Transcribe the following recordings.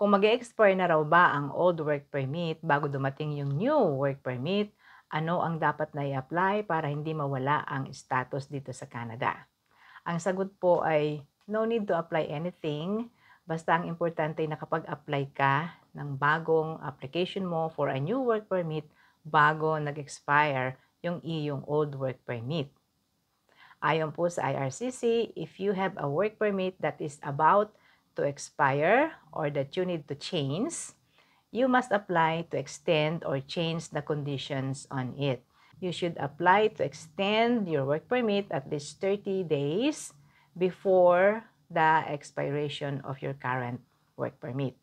Kung mag-expire na raw ba ang old work permit bago dumating yung new work permit, ano ang dapat na i-apply para hindi mawala ang status dito sa Canada? Ang sagot po ay no need to apply anything. Basta ang importante ay nakapag-apply ka ng bagong application mo for a new work permit bago nag-expire yung iyong old work permit. Ayon po sa IRCC, if you have a work permit that is about to expire or that you need to change, you must apply to extend or change the conditions on it. You should apply to extend your work permit at least 30 days before the expiration of your current work permit.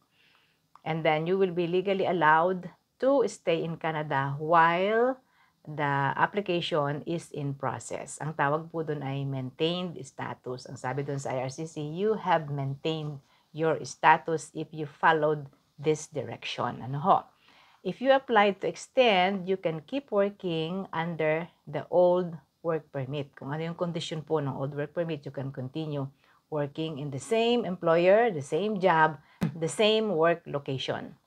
And then you will be legally allowed to stay in Canada while the application is in process. Ang tawag po doon ay maintained status. Ang sabi doon sa IRCC, you have maintained your status if you followed this direction. Ano ho? If you apply to extend, you can keep working under the old work permit. Kung ano yung condition po ng old work permit, you can continue working in the same employer, the same job, the same work location.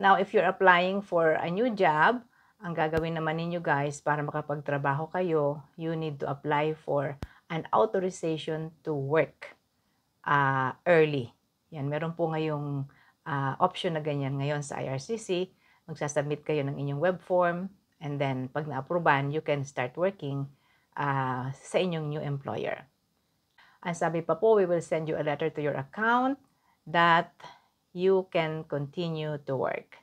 Now, if you're applying for a new job, ang gagawin naman ninyo guys, para makapagtrabaho kayo, you need to apply for an authorization to work early. Yan, meron po ngayong option na ganyan ngayon sa IRCC. Magsasubmit kayo ng inyong web form and then pag na-approvean, you can start working sa inyong new employer. Ang sabi pa po, we will send you a letter to your account that you can continue to work.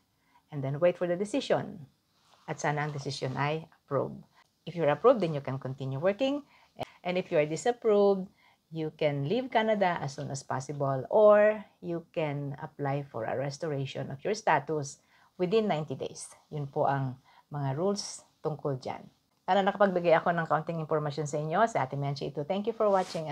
And then wait for the decision. At sana ang decision ay approved. If you're approved, then you can continue working. And if you are disapproved, you can leave Canada as soon as possible or you can apply for a restoration of your status within 90 days. Yun po ang mga rules tungkol dyan. Sana nakapagbigay ako ng kaunting impormasyon sa inyo. Sa Ate Menchie ito. Thank you for watching.